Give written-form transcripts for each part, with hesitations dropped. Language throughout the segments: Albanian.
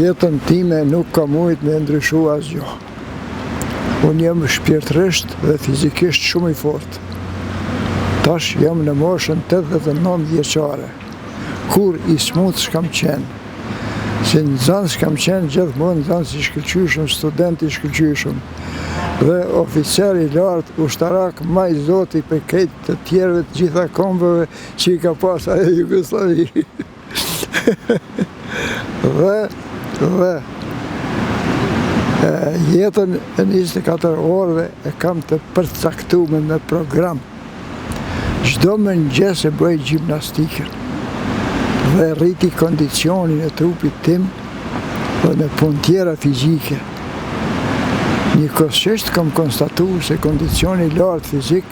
Jetën time nuk ka mujt me ndryshu asgjë. Unë jam shpirtërisht dhe fizikisht shumë i fortë. Tash jam në moshën 89 vjeçare. Kur i smut s'kam qenë. Si nxënës kam qenë gjithmonë nxënës i shkëlqyeshëm, student i shkëlqyeshëm. Dhe oficer i lartë, ushtarak, maj zoti për këtë të tjerëve të gjitha kombëve që i ka pas ajo Jugosllavi. Dhe jetën e 24 orëve e kam të përcaktuar me program. Çdo mëngjes e bëj gjimnastikën dhe rriti kondicionin e trupit tim dhe në punë tjera fizike. Njëkohësisht kam konstatuar se kondicioni i lartë fizik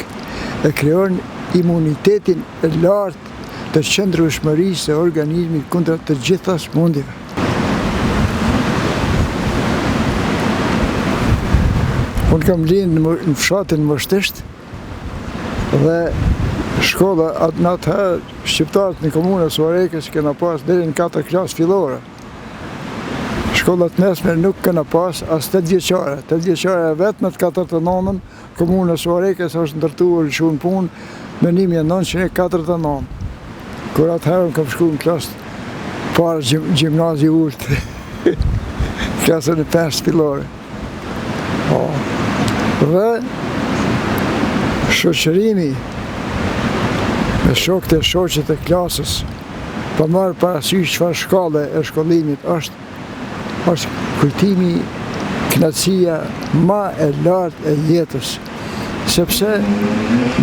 e krijon imunitetin e lartë të qëndrueshmërisë e organizmit kundër të gjitha sëmundjeve. Unë kam lindur në fshatin Mështisht dhe shkolla në atëherë shqiptarët në komunën Suarekës kena pas deri në 4 klasë fillore. Shkollat mesme nuk kena pas as 8 vjeçare. 8 vjeçare vetëm në 49-ën komuna e Suarekës është ndërtuar shumë punë me 1949. Kur atëherë kam shkuar në klasë parë gjimnazi ulët, klasën e 5 fillore. Dhe shoqërimi me shokët e shoqet e klasës, pa marrë parasysh çfarë shkallë e shkollimit është kujtimi, kënaqësia më e lartë e jetës, sepse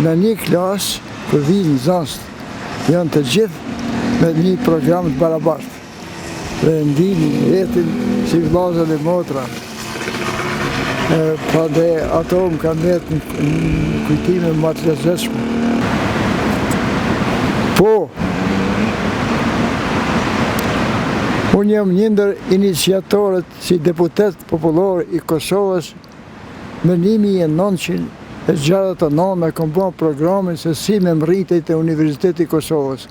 në një klasë kur vinë nxënës janë të gjithë me një program të barabartë dhe ndinin jetin si vllazër e motra. Dhe ato më kanë jetë në kujtime më të lezetshme. Po, unë jam një ndër iniciatorët si deputet popullor i Kosovës me 1969 me kam bërë programin se si me mritej te Universiteti i Kosovës.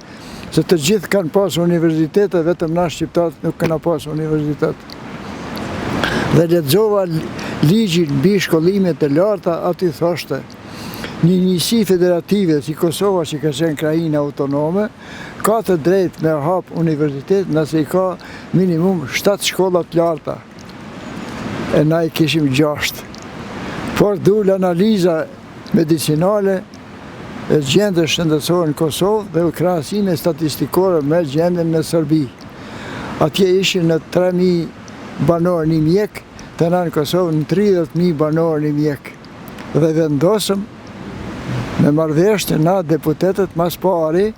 Se të gjithë kanë pas universitete, vetëm na shqiptarët nuk kanë pas universitet. Dhe lexova ligjin mbi shkollimet e larta, aty thoshte një njësi federative si Kosova që ka qenë krajinë autonome, ka të drejtë me hap universitet nëse i ka minimum 7 shkolla të larta. E na i kishim 6. Por dul analiza medicinale e gjendjes shëndetësore në Kosovë dhe krahasime statistikore me gjendjen në Serbi. Atje ishin në 3.000 banorë një mjek, të në Kosovë në 30.000 banorë një mjek. Dhe vendosëm me marrëveshje na deputetët mas pari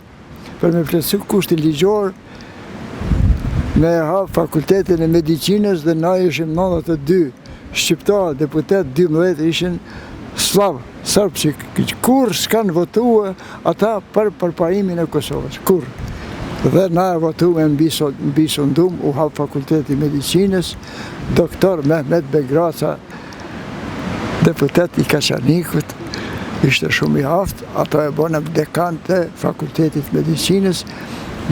për me plotësu kushtin ligjor me hap fakultetin e medicinës dhe na ishim 92 shqiptarë, deputet 12 ishin slav, sërb që kur s'kan votuar ata për përparimin e Kosovës, kur. Dhe na e votuam mbi sundum, u hap fakulteti i medicinës, doktor Mehmet Begraca, deputet i Kaçanikut, ishte shumë i aftë, ato e bënëm dekan të fakultetit medicinës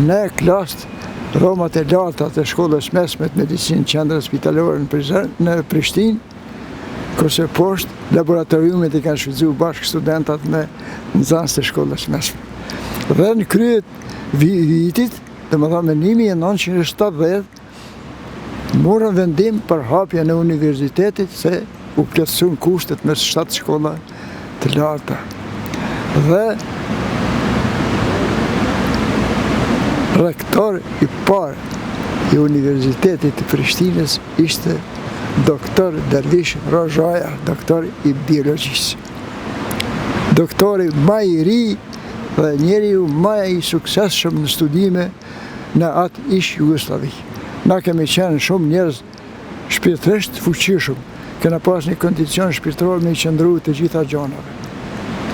në klasë Romat e larta të shkollës mesme të medicinë qendrës spitalore në Prishtinë, kurse poshtë laboratoriumet i kanë shfrytzuar bashkë studentat me nxënës të shkollës mesme. Dhe në kryet vitit, domethënë në 1970, morën vendim për hapjen e universitetit se u plotësuan kushtet me 7 shkolla të larta. Dhe rektor i parë i Universitetit të Prishtinës ishte doktor Dervish Rozhaja, doktor i biologjisë. Doktori më i ri dhe njeriu më i suksesshëm në studime në atë ish Jugosllavi. Na kemi qenë shumë njerëz shpirtërisht fuqishëm, kena pas një kondicion shpirtëror me i qëndru të gjitha gjanave.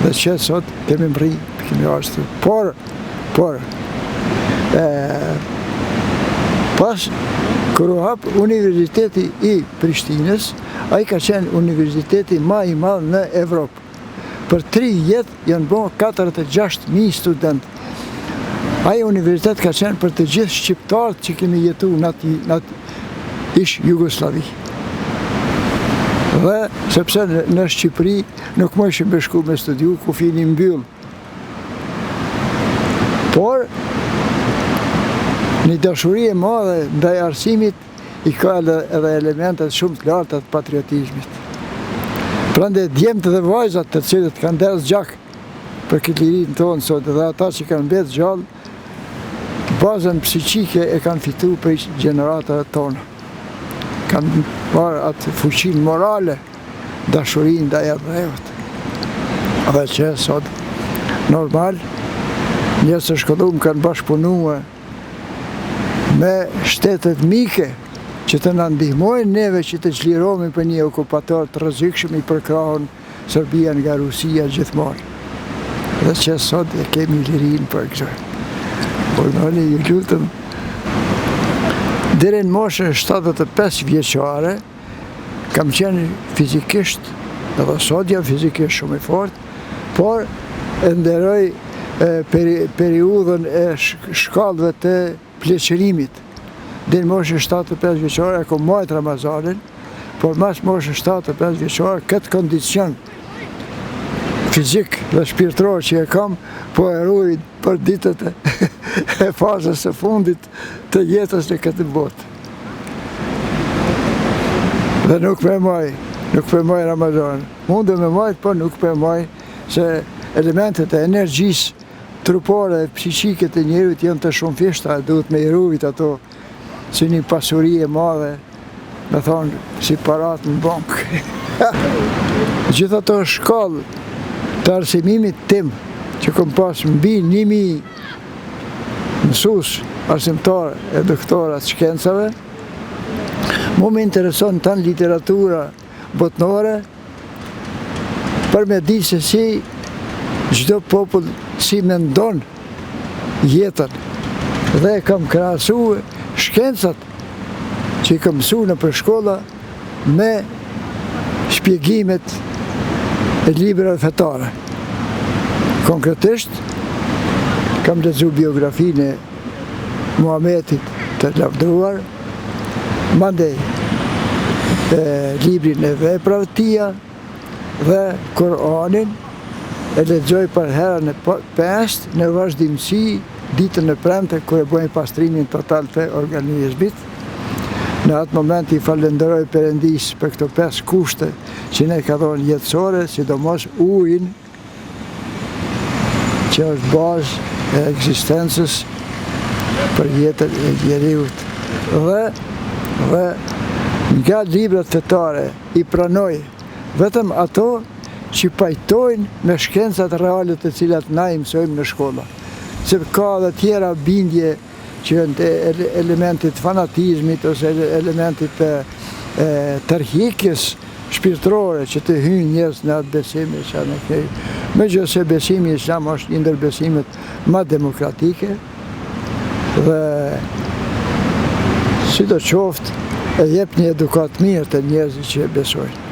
Dhe që sot kemi mri, kemi ashtu. Por, pas kur u hap Universiteti i Prishtinës, ai ka qenë universiteti më i madh në Evropë. Për 3 jetë janë bërë 46.000 studentë. Ai universitet ka qenë për të gjithë shqiptarët që kemi jetuar në ish Jugoslavi. Dhe sepse në Shqipëri nuk më ishim bëshku me studiu, kufini mbyll. Por, një dashuri e madhe ndaj arsimit i ka edhe elementet shumë të larta të patriotizmit. Prandaj djemtë dhe vajzat të cilët kanë derdhë gjak për këtë lirin tonë sot dhe ata që kanë mbetë gjallë, bazën psiqike e kanë fitu për gjeneratave tonë. Kanë marrë atë fuqinë morale, dashurin ndaj ardhëheut. Dhe që sot normal, njerëz të shkollum kanë bashkëpunuar me shtetet mike që të na ndihmojnë neve që të çlirohemi për një okupator të rrezikshëm i përkrahur Serbia nga Rusia gjithmonë. Dhe që sot e kemi lirin për këtë. Por nëni ju lutem, deri në moshën 75 vjeçare kam qenë fizikisht, edhe sot jam fizikisht shumë i fortë, por e nderoj periudhën e shkallëve të pleqërimit. Deri në moshën 75 vjeçare e kom majt Ramazanin, por mas moshën 75 vjeçare këtë kondicion fizik dhe shpirtëror që e kam, po e ruaj për ditët e fazës së fundit të jetës në këtë botë. Dhe nuk për maj Ramazanin. Mundë me majt, por nuk për maj, se elementet e energjisë trupore e psiqike të njerit janë të shumë fishta, duhet me i ruajt ato si një pasuri e madhe, me thonë, si parat në bankë. Gjithë ato shkallë të arsimimit tim, që kom pas mbi 1000 mësus, arsimtar e doktorat shkencave, mu me intereson të në literatura botnore, për me di se si gjdo popull si mendon jetën. Dhe kam krahasu shkencat që i kam mësu në për shkolla me shpjegimet e librave fetare. Konkretisht, kam lexu biografinë e Muhamedit të lavdëruar, mandej librin e veprave të tija dhe Kur'anin e lexoj për herën e 5 në vazhdimsi ditën e premte kur e bëjmë pastrimin total të organizmit. Në atë moment i falenderoj Perëndis për këto 5 kushte që ne ka dhënë jetësore, sidomos ujin, që është bazë e ekzistencës për jetën e njeriut. Dhe nga librat fetare i pranoj vetëm ato që pajtojnë me shkencat reale të cilat na i mësojmë në shkolla. Se ka dhe tjera bindje që janë të elementit fanatizmit ose elementit tërhiqjes shpirtërore që të hynë njerëz në atë besime që në kej. Megjithëse besimi islam është një ndër besimet më demokratike dhe sidoqoftë e jep një edukat mirë të njerëzit që besojnë.